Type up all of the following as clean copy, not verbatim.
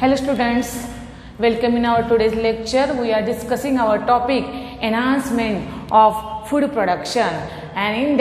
Hello students, welcome in our today's lecture. We are discussing our topic enhancement of food production, and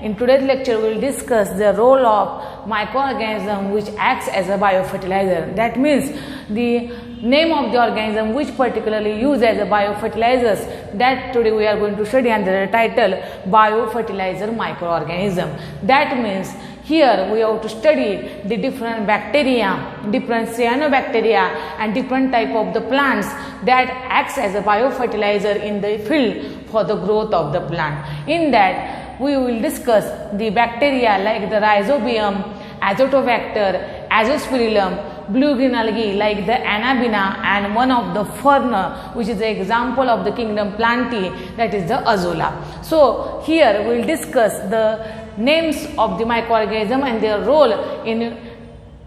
in today's lecture we will discuss the role of microorganism which acts as a biofertilizer. That means the name of the organism which particularly used as a biofertilizers, that today we are going to study under the title biofertilizer microorganism. That means here we have to study the different bacteria, different cyanobacteria and different type of the plants that acts as a biofertilizer in the field for the growth of the plant. In that we will discuss the bacteria like the Rhizobium, Azotobacter, Azospirillum, blue green algae like the Anabaena, and one of the fern which is the example of the kingdom Plantae, that is the Azolla. So here we will discuss the names of the microorganism and their role in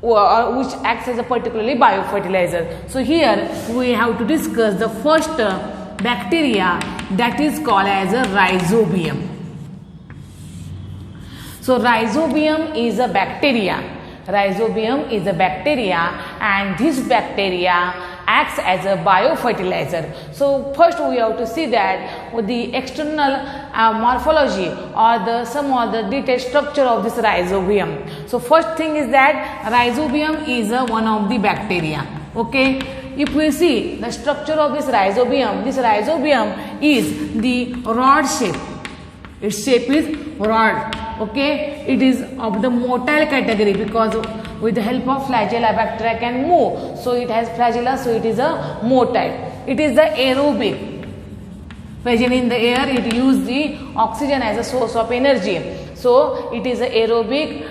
which acts as a particularly biofertilizer. So here we have to discuss the first bacteria, that is called as a Rhizobium. So Rhizobium is a bacteria. Rhizobium is a bacteria, and this bacteria acts as a biofertilizer. So first we have to see that with the external morphology or some of the detailed structure of this Rhizobium. So first thing is that Rhizobium is one of the bacteria. Okay, if we see the structure of this Rhizobium is the rod shape. Its shape is rod. Okay, it is of the motile category because with the help of flagella bacteria can move. So it has flagella, so it is a motile. It is the aerobic. Present in the air, it uses the oxygen as a source of energy. So it is a aerobic,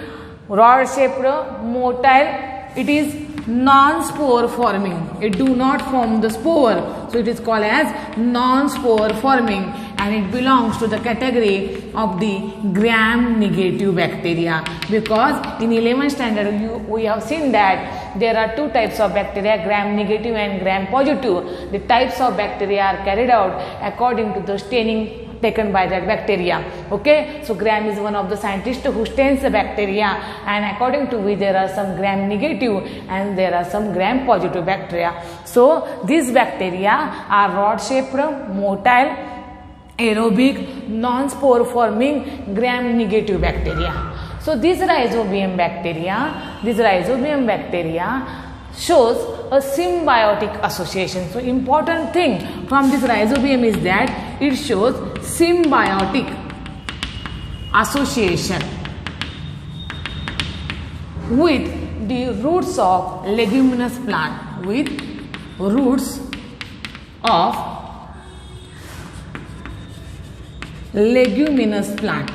rod shaped, motile. It is non-spore forming. It do not form the spore, so it is called as non-spore forming, and it belongs to the category of the gram-negative bacteria, because in 11th standard we have seen that there are two types of bacteria, gram-negative and gram-positive. The types of bacteria are carried out according to the staining taken by that bacteria. Okay, so Gram is one of the scientists who stains the bacteria, and according to which there are some gram-negative and there are some gram-positive bacteria. So these bacteria are rod-shaped, motile, aerobic, non-spore forming, gram-negative bacteria. So this Rhizobium bacteria shows a symbiotic association. So important thing from this Rhizobium is that it shows symbiotic association with the roots of leguminous plant, with roots of leguminous plant.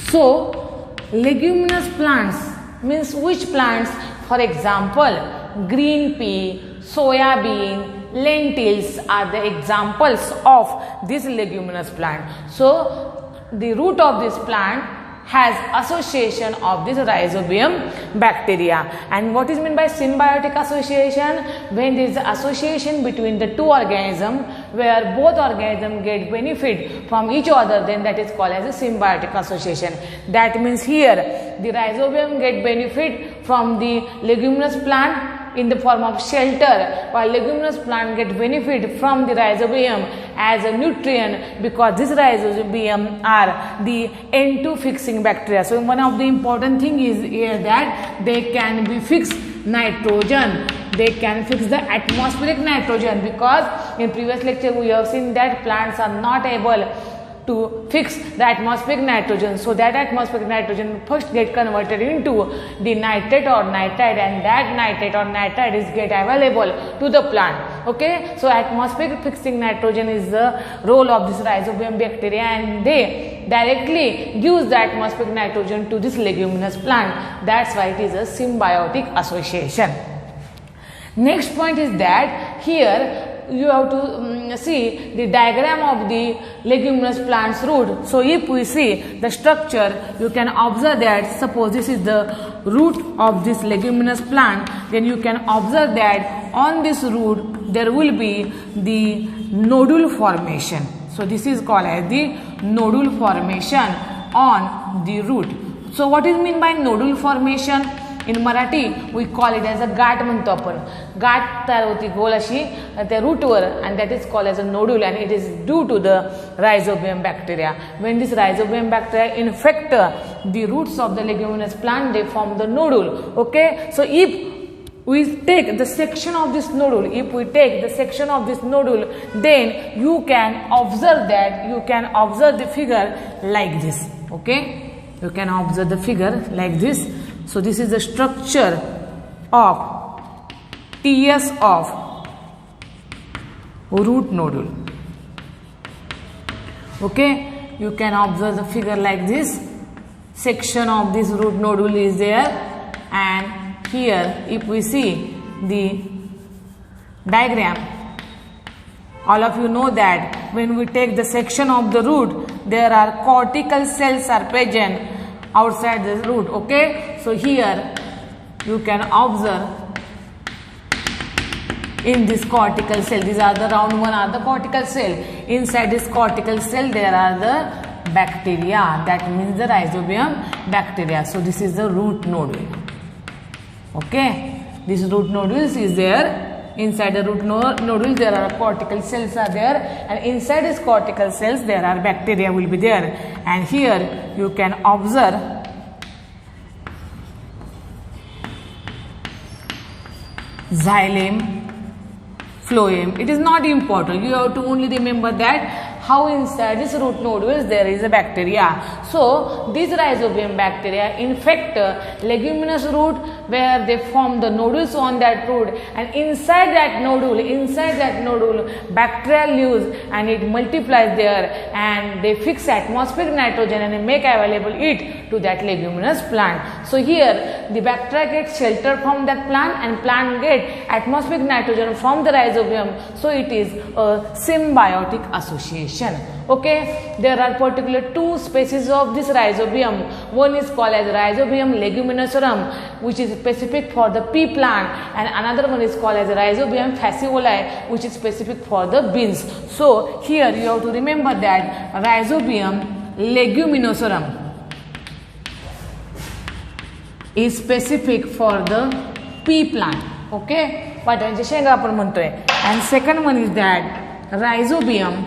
So leguminous plants means which plants? For example, green pea, soya bean, lentils are the examples of this leguminous plant. So the root of this plant has association of this Rhizobium bacteria. And what is meant by symbiotic association? When there is association between the two organisms where both organisms get benefit from each other, then that is called as a symbiotic association. That means here the Rhizobium get benefit from the leguminous plant in the form of shelter, while leguminous plant get benefit from the Rhizobium as a nutrient, because this Rhizobium are the N2 fixing bacteria. So one of the important thing is here that they can be fixed nitrogen. They can fix the atmospheric nitrogen, because in previous lecture we have seen that plants are not able to fix the atmospheric nitrogen. So that atmospheric nitrogen first get converted into the nitrate or nitride, and that nitrate or nitride is get available to the plant. Okay, so atmospheric fixing nitrogen is the role of this Rhizobium bacteria, and they directly gives the atmospheric nitrogen to this leguminous plant. That's why it is a symbiotic association. Next point is that here you have to see the diagram of the leguminous plant's root. So if we see the structure, you can observe that suppose this is the root of this leguminous plant, then you can observe that on this root there will be the nodule formation. So this is called as the nodule formation on the root. So what is mean by nodule formation? In Marathi we call it as a गाठ म्हणतो आपण. गाठ तयार होती गोल अशी त्या रूटवर and that is called as a nodule and it is due to the rhizobium bacteria. When this rhizobium bacteria infect the roots of the leguminous plant, they form the nodule. Okay, so if we take the section of this nodule, then you can observe the figure like this. Okay, you can observe the figure like this. So this is the structure of TS of root nodule. Okay, you can observe the figure like this. Section of this root nodule is there, and here if we see the diagram, all of you know that when we take the section of the root, there are cortical cells are present outside the root. Okay, so here you can observe in this cortical cell, these are the round one are the cortical cell. Inside this cortical cell there are the bacteria, that means the rhizobium bacteria. So this is the root nodule. Okay, this root nodules is there. Inside the root nodule there are cortical cells are there, and inside these cortical cells there are bacteria will be there. And here you can observe xylem, phloem. It is not important, you have to only remember that how inside this root nodules there is a bacteria. So these rhizobium bacteria infect leguminous root where they form the nodules on that root, and inside that nodule bacteria lives and it multiplies there, and they fix atmospheric nitrogen and make available it to that leguminous plant. So here the bacteria get shelter from that plant and plant get atmospheric nitrogen from the rhizobium. So it is a symbiotic association. Okay, there are particular two species of this rhizobium. One is called as Rhizobium leguminosarum, which is specific for the pea plant, and another one is called as Rhizobium fascioli, which is specific for the beans. So here you have to remember that Rhizobium leguminosarum is specific for the pea plant. Okay, वाटाण्याच्या शेंगा आपण म्हणतोय. And second one is that Rhizobium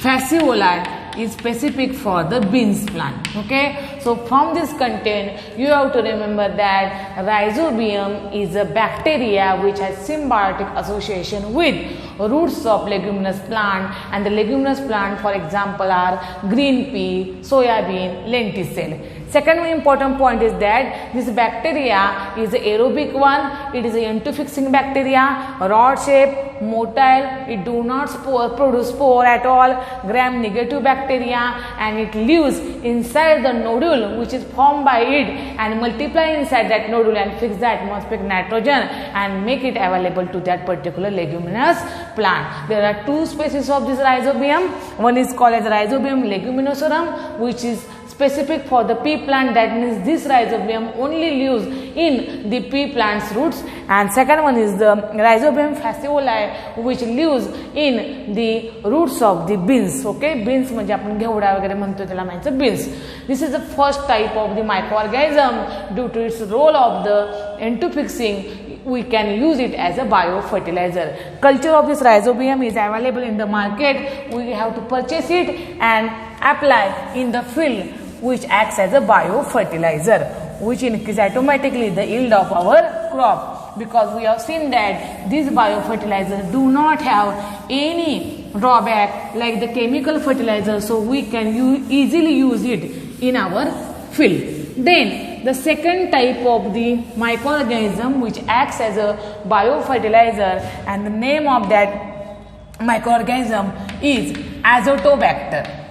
fascioli is specific for the beans plant. Okay, so from this content you have to remember that Rhizobium is a bacteria which has symbiotic association with roots of leguminous plant, and the leguminous plant for example are green pea, soya bean, lenticel. Second important point is that this bacteria is the aerobic one. It is a N2-fixing bacteria, rod shape, motile. It do not produce spore at all. Gram-negative bacteria, and it lives inside the nodule which is formed by it and multiply inside that nodule and fix the atmospheric nitrogen and make it available to that particular leguminous plant. There are two species of this Rhizobium. One is called as Rhizobium leguminosarum, which is specific for the pea plant. That means this Rhizobium only lives in the pea plant's roots. And second one is the Rhizobium fascioli, which lives in the roots of the beans. Okay, beans म्हणजे आपण घेवडा वगैरे म्हणतो त्याला म्हणायचं beans. This is the first type of the microorganism. Due to its role of the N2-fixing, we can use it as a biofertilizer. Culture of this Rhizobium is available in the market. We have to purchase it and apply in the field, which acts as a biofertilizer, which increases automatically the yield of our crop, because we have seen that these biofertilizers do not have any drawback like the chemical fertilizer, so we can easily use it in our field. Then the second type of the microorganism which acts as a biofertilizer, and the name of that microorganism is Azotobacter.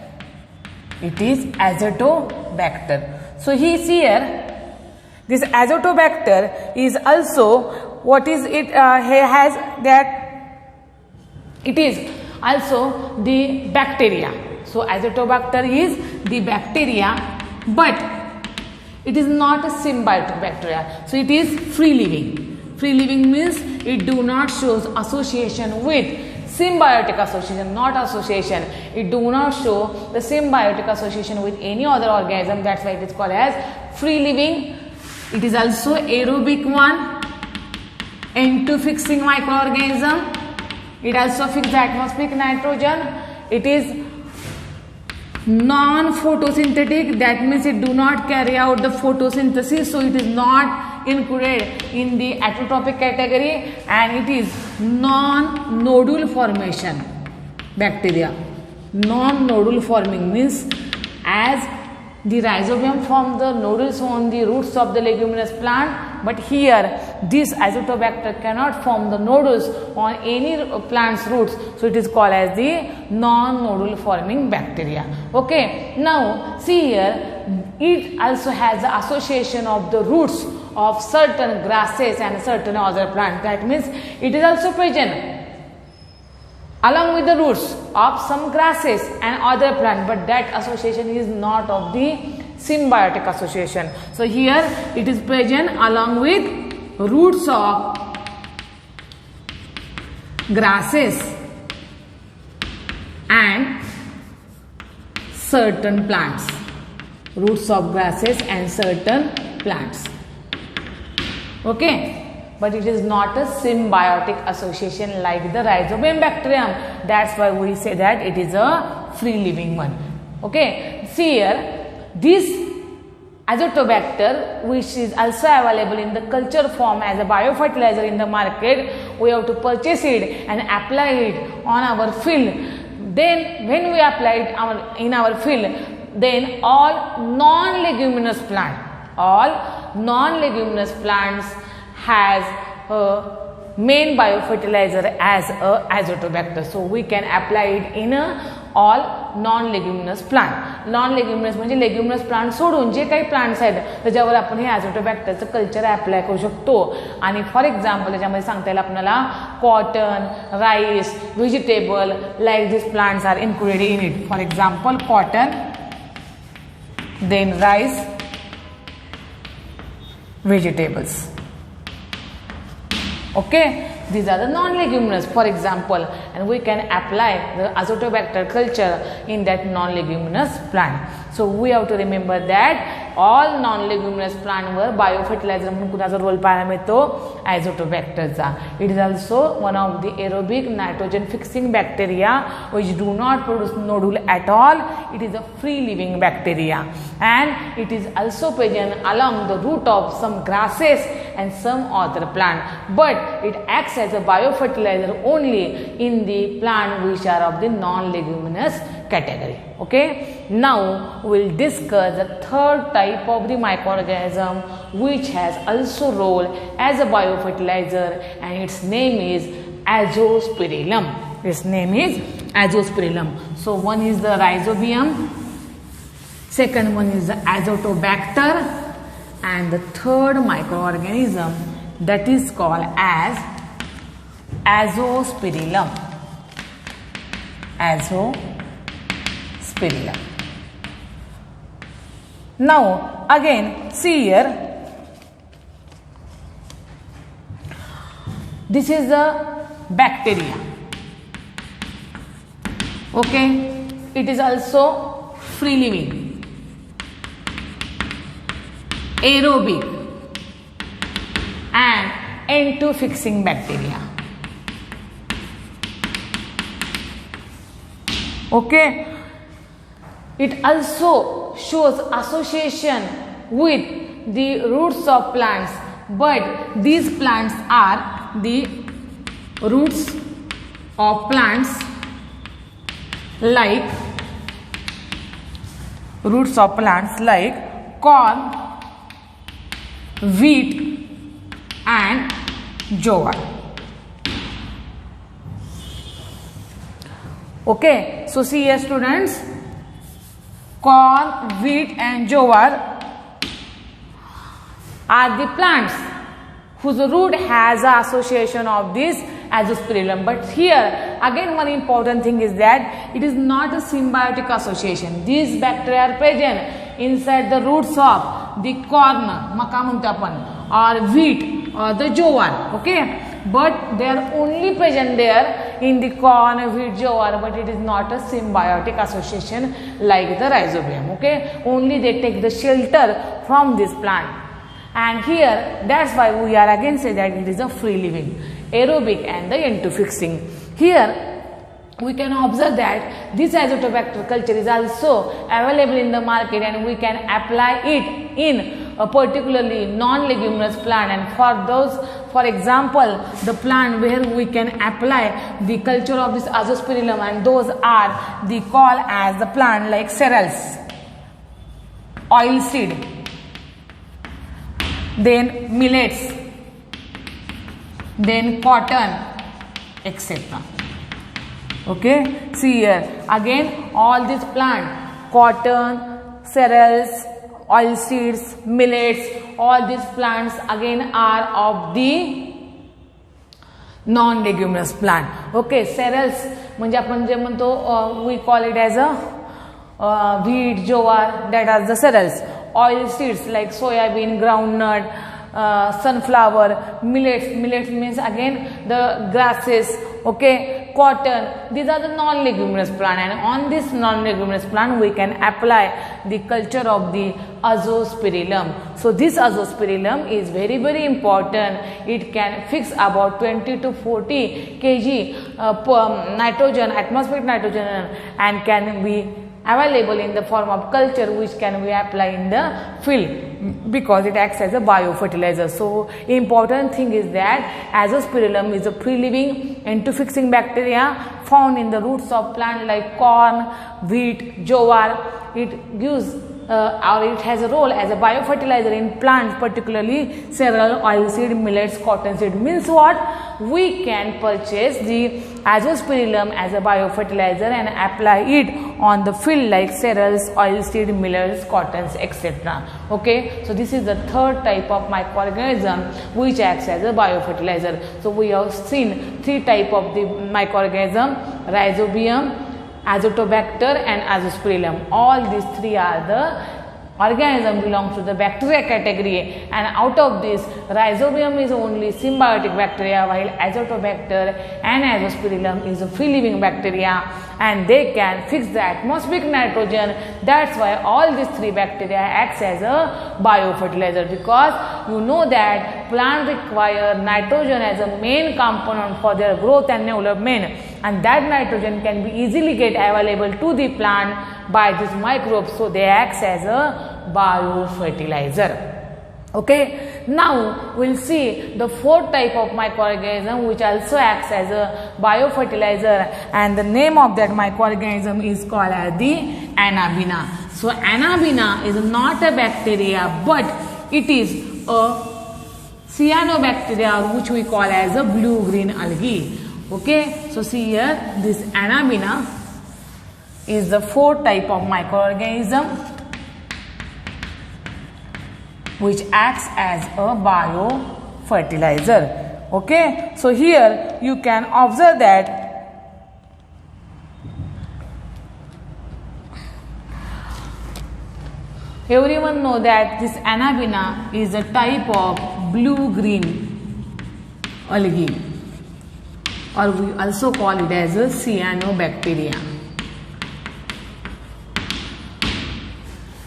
It is Azotobacter. So he is here. This Azotobacter is also what is it? He has that it is also the bacteria. So Azotobacter is the bacteria, but it is not a symbiotic bacteria. So it is free living. Free living means it do not show association with symbiotic association, not association. It do not show the symbiotic association with any other organism. That's why it is called as free living. It is also aerobic one. N2 fixing microorganism. It also fixes the atmospheric nitrogen. It is non-photosynthetic, that means it do not carry out the photosynthesis, so it is not included in the autotrophic category, and it is non-nodule formation bacteria. Non-nodule forming means as the rhizobium form the nodules on the roots of the leguminous plant, but here this Azotobacter cannot form the nodules on any plant's roots, so it is called as the non-nodule forming bacteria. Okay, now see here, it also has the association of the roots of certain grasses and certain other plants. That means it is also present along with the roots of some grasses and other plants, but that association is not of the symbiotic association. So here it is present along with roots of grasses and certain plants. Roots of grasses and certain plants. Okay. But it is not a symbiotic association like the Rhizobium bacterium. That's why we say that it is a free living one. Okay, see here, this Azotobacter, which is also available in the culture form as a biofertilizer in the market, we have to purchase it and apply it on our field. Then when we apply it in our field, then all non-leguminous plants has a main biofertilizer as a Azotobacter. So we can apply it in all non-leguminous plant. Non-leguminous म्हणजे leguminous plant सोडून जे काही plants आहेत त्याच्यावर आपण हे Azotobacterचं culture apply करू शकतो. आणि for example त्याच्यामध्ये सांगता येईल आपल्याला cotton, rice, vegetable like this plants are included in it. For example cotton, then rice, vegetables. Okay, these are the non-leguminous, for example, and we can apply the Azotobacter culture in that non-leguminous plant. So we have to remember that all non-leguminous plant were biofertilizer म्हणून कुणाचा role पाहायला मिळतो? Azotobacterचा. It is also one of the aerobic nitrogen fixing bacteria which do not produce nodule at all. It is a free living bacteria, and it is also present along the root of some grasses and some other plant, but it acts as a biofertilizer only in the plant which are of the non-leguminous category. Okay, now we will discuss the third type of the microorganism which has also role as a biofertilizer, and its name is Azospirillum. Its name is Azospirillum. So one is the Rhizobium, second one is the Azotobacter, and the third microorganism that is called as Azospirillum. Azospirillum. Now again see here, this is the bacteria. Okay, it is also free living, aerobic, and N2 fixing bacteria. Okay, it also shows association with the roots of plants, but these plants are the roots of plants like corn, wheat, and jowar. Okay, so see here students, corn, wheat and jowar are the plants whose root has an association of this Azospirillum. But here again one important thing is that it is not a symbiotic association. These bacteria are present inside the roots of the corn, maka म्हणतो आपण, or wheat or the jowar. Okay, but they are only present there in the corn, wheat, jowar, but it is not a symbiotic association like the rhizobium. Okay, only they take the shelter from this plant. And here, that's why we are again say that it is a free living, aerobic and the interfixing. Here we can observe that this azotobacter culture is also available in the market, and we can apply it in a particularly non-leguminous plant. And for those, for example, the plant where we can apply the culture of this azospirillum, and those are the call as the plant like cereals, oilseed, then millets, then cotton, etc. Okay, see here again all these plant, cotton, cereals, oilseeds, millets, all these plants again are of the non-leguminous plant. Okay, cereals म्हणजे आपण जे म्हणतो we call it as a wheat, jowar, that are the cereals. Oilseeds like soybean, groundnut, sunflower, millets means again the grasses. Okay, cotton, these are the non-leguminous plant, and on this non-leguminous plant we can apply the culture of the azospirillum. So this azospirillum is very important. It can fix about 20 to 40 kg nitrogen, atmospheric nitrogen, and can be available in the form of culture which can be applied in the field because it acts as a biofertilizer. So important thing is that azospirillum is a free-living interfixing bacteria found in the roots of plant like corn, wheat, jowar. It gives or it has a role as a biofertilizer in plants, particularly cereal, oilseed, millets, cottonseed. Means what? We can purchase the azospirillum as a biofertilizer and apply it on the field like cereals, oilseed, millets, cottons, etc. Okay, so this is the third type of microorganism which acts as a biofertilizer. So we have seen three type of the microorganism: rhizobium, azotobacter and azospirillum. All these three are the organism belongs to the bacteria category, and out of this rhizobium is only symbiotic bacteria, while azotobacter and azospirillum is a free living bacteria, and they can fix the atmospheric nitrogen. That's why all these three bacteria acts as a biofertilizer, because you know that plants require nitrogen as a main component for their growth and development, and that nitrogen can be easily get available to the plant by these microbes, so they act as a biofertilizer. Okay, now we'll see the fourth type of microorganism which also acts as a biofertilizer, and the name of that microorganism is called as the Anabaena. So Anabaena is not a bacteria, but it is a cyanobacteria which we call as a blue-green algae. Okay, so see here, this Anabaena is the fourth type of microorganism which acts as a biofertilizer. Okay, so here you can observe that everyone know that this Anabaena is a type of blue-green algae, or we also call it as a cyanobacteria.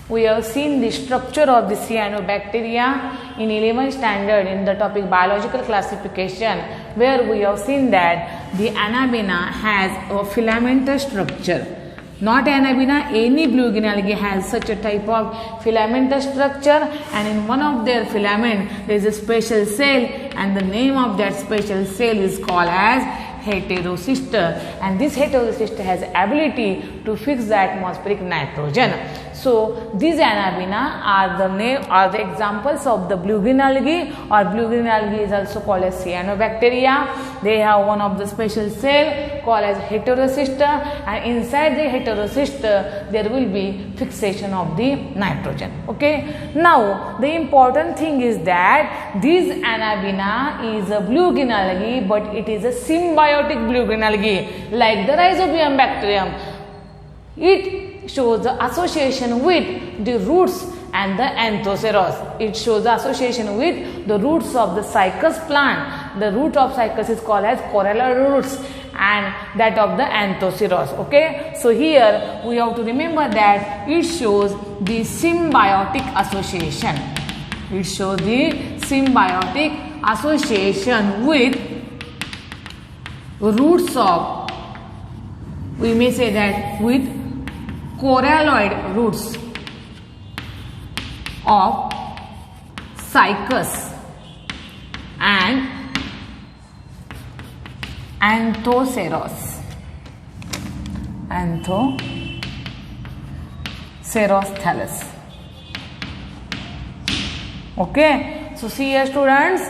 We have seen the structure of the cyanobacteria in 11th standard in the topic biological classification, where we have seen that the Anabaena has a filamentous structure. Not Anabaena, any blue-green algae has such a type of filamentous structure, and in one of their filament there is a special cell, and the name of that special cell is called as heterocyst, and this heterocyst has ability to fix the atmospheric nitrogen. So these Anabaena are the examples of the blue-green algae, or blue-green algae is also called as cyanobacteria. They have one of the special cell called as heterocyst, and inside the heterocyst there will be fixation of the nitrogen. Okay, now the important thing is that this Anabaena is a blue-green algae, but it is a symbiotic blue-green algae like the rhizobium bacterium. It shows the association with the roots and the anthoceros. It shows the association with the roots of the cycas plant the root of cycas is called as corollary roots and that of the anthoceros. Okay, so here we have to remember that it shows the symbiotic association. It shows the symbiotic association with roots of, we may say that, with coralloid roots of cycas and anthoceros thallus. Okay, so see here students,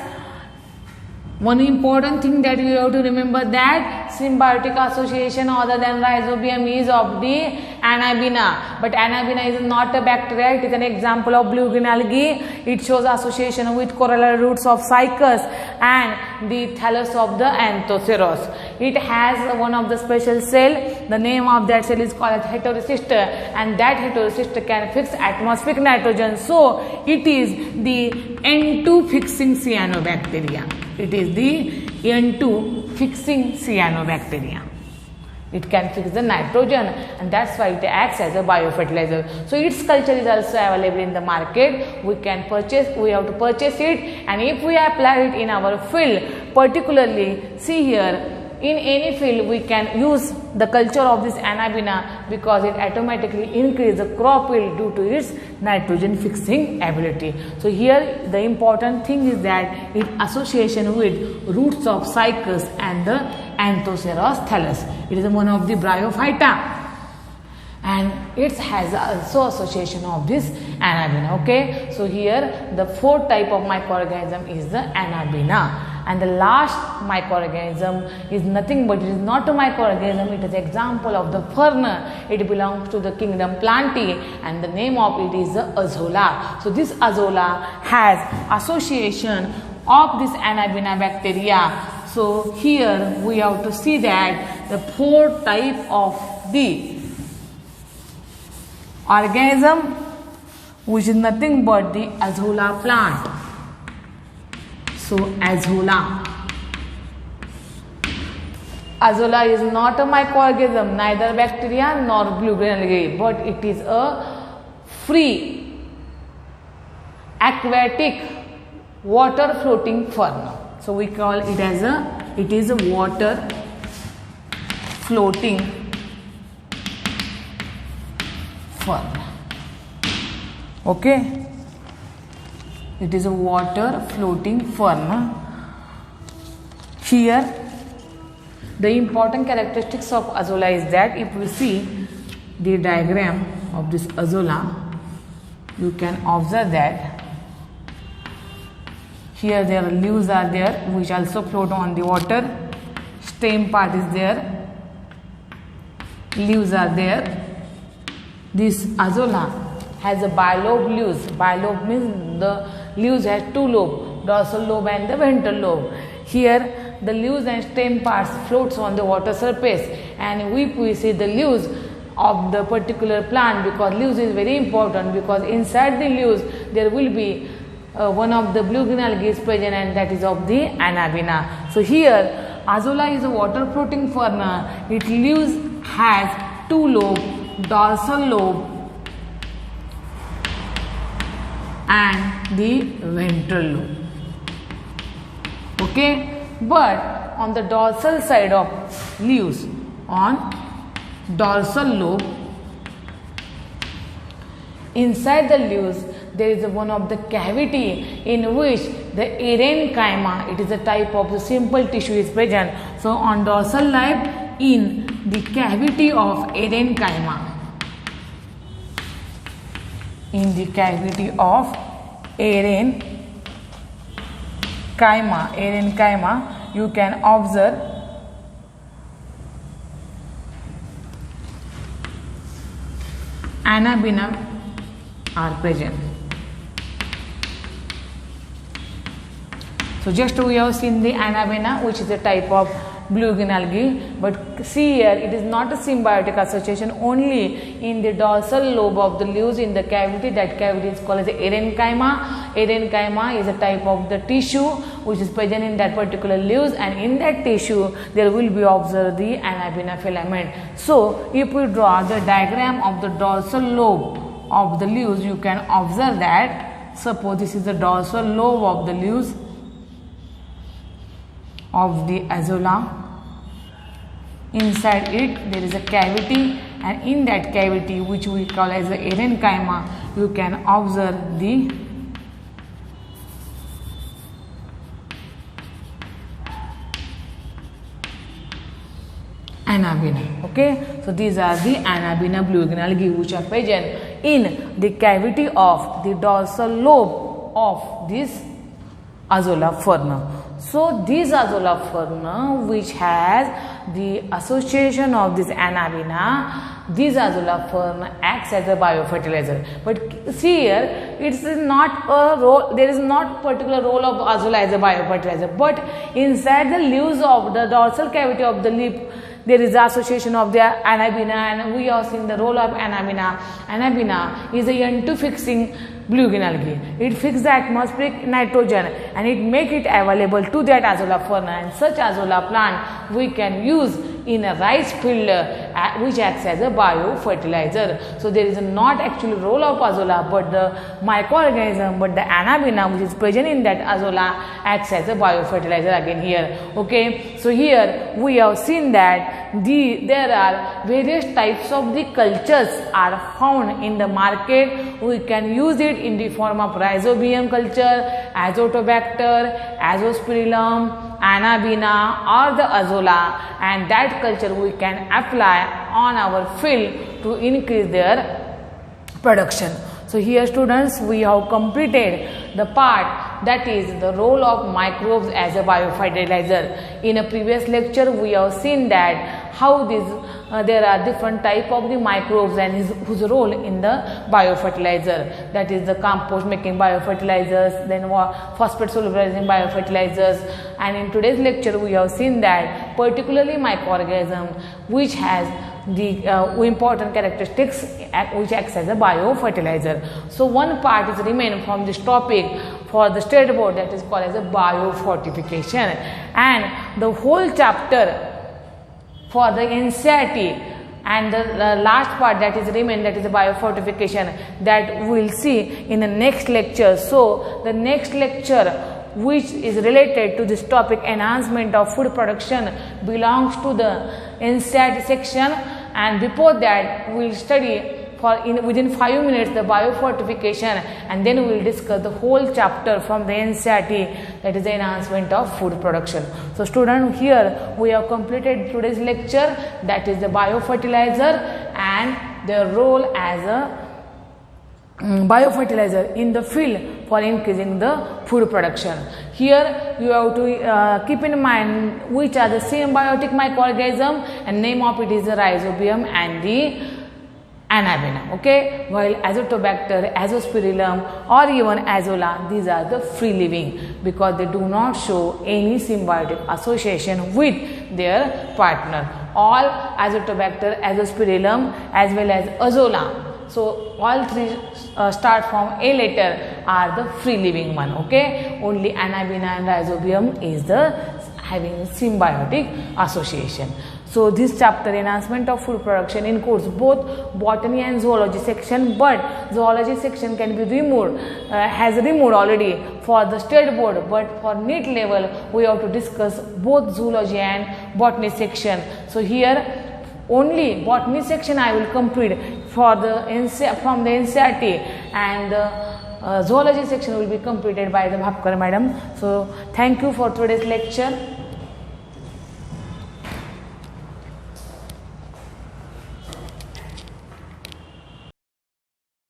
one important thing that you have to remember, that symbiotic association other than rhizobium is of the Anabaena, but Anabaena is not a bacteria, it is an example of blue green algae. It shows association with corollary roots of cycas and the thallus of the anthoceros. It has one of the special cell, the name of that cell is called as heterocyst, and that heterocyst can fix atmospheric nitrogen, so it is the N2 fixing cyanobacteria. It is the N2 fixing cyanobacteria. It can fix the nitrogen and that's why it acts as a biofertilizer. So its culture is also available in the market. We have to purchase it, and if we apply it in our field, particularly see here, in any field we can use the culture of this Anabaena because it automatically increases the crop yield due to its nitrogen fixing ability. So here the important thing is that its association with roots of cycas and the anthoceros thallus. It is one of the bryophyta and it has also association of this Anabaena. Okay, so here the fourth type of microorganism is the Anabaena. And the last microorganism is nothing but, it is not a microorganism, it is an example of the fern. It belongs to the kingdom Plantae and the name of it is the Azolla. So this Azolla has association of this Anabaena bacteria. So here we have to see that the fourth type of the organism, which is nothing but the Azolla plant. So Azolla is not a microorganism, neither bacteria nor blue green algae, but it is a free aquatic water floating fern. So we call it as a water floating fern. Okay. It is a water floating fern. Here the important characteristics of Azolla is that if we see the diagram of this Azolla, you can observe that here their leaves are there which also float on the water, stem part is there, leaves are there. This Azolla has a bilobe leaves. Bilobe means the leaves has two lobes, dorsal lobe and the ventral lobe. Here the leaves and stem parts floats on the water surface, and we see the leaves of the particular plant, because leaves is very important, because inside the leaves there will be one of the blue green algae is present, and that is of the Anabaena. So here Azolla is a water floating fern. Its leaves has two lobes, dorsal lobe and the ventral lobe. Okay, but on the dorsal side of leaves, on dorsal lobe, inside the leaves there is one of the cavity in which the parenchyma, it is a type of the simple tissue, is present. So on dorsal lobe, in the cavity of parenchyma, in the cavity of parenchyma, you can observe Anabaena are present. So just we have seen the Anabaena, which is a type of blue green algae. But see here, it is not a symbiotic association, only in the dorsal lobe of the leaves in the cavity. That cavity is called as the erenchyma. Erenchyma is a type of the tissue which is present in that particular leaves, and in that tissue there will be observed the Anabaena filament. So if we draw the diagram of the dorsal lobe of the leaves, you can observe that, suppose this is the dorsal lobe of the leaves of the Azolla. Inside it there is a cavity, and in that cavity, which we call as the erenchyma, you can observe the Anabaena. Okay, so these are the Anabaena blue green algae which are present in the cavity of the dorsal lobe of this Azolla fern. So this Azolla fern, which has the association of this Anabaena, this Azolla fern acts as a biofertilizer. But see here, it is not a role, there is not particular role of Azolla as a biofertilizer, but inside the leaves of the dorsal cavity of the leaf, there is the association of the Anabaena, and we have seen the role of Anabaena. Anabaena is a N2 fixing blue green algae. It fixes the atmospheric nitrogen and it make it available to that Azolla fern, and such Azolla plant we can use in a rice field which acts as a biofertilizer. So there is not actually role of Azolla, but the microorganism, but the Anabaena which is present in that Azolla acts as a biofertilizer again here. Okay, so here we have seen that there are various types of the cultures are found in the market. We can use it in the form of Rhizobium culture, Azotobacter, Azospirillum, Anabaena or the Azolla, and that culture we can apply on our field to increase their production. So here students, we have completed the part that is the role of microbes as a biofertilizer. In a previous lecture we have seen that how there are different type of the microbes and whose role in the biofertilizer, that is the compost making biofertilizers, then phosphate solubilizing biofertilizers. And in today's lecture we have seen that particularly microorganism which has the important characteristics which acts as a biofertilizer. So one part is remain from this topic for the state board, that is called as a biofortification, and the whole chapter for the NCERT and the last part that is remain, that is the biofortification, that we will see in the next lecture. So the next lecture which is related to this topic, enhancement of food production, belongs to the NCERT section, and before that we will study within 5 minutes the biofortification, and then we will discuss the whole chapter from the NCERT, that is the enhancement of food production. So student, here we have completed today's lecture, that is the biofertilizer and their role as a biofertilizer in the field for increasing the food production. Here you have to keep in mind which are the symbiotic microorganism, and name of it is the Rhizobium and the Anabaena. Okay, while Azotobacter, Azospirillum or even Azolla, these are the free living because they do not show any symbiotic association with their partner. All Azotobacter, Azospirillum as well as Azolla, so all three start from A letter, are the free living one. Okay, only Anabaena and Rhizobium is the having symbiotic association. So this chapter, enhancement of food production, includes both botany and zoology section, but zoology section can be removed, has removed already for the state board, but for NEET level we have to discuss both zoology and botany section. So here only botany section I will complete for the from the NCERT, and zoology section will be completed by the Bhapkar madam. So thank you for today's lecture.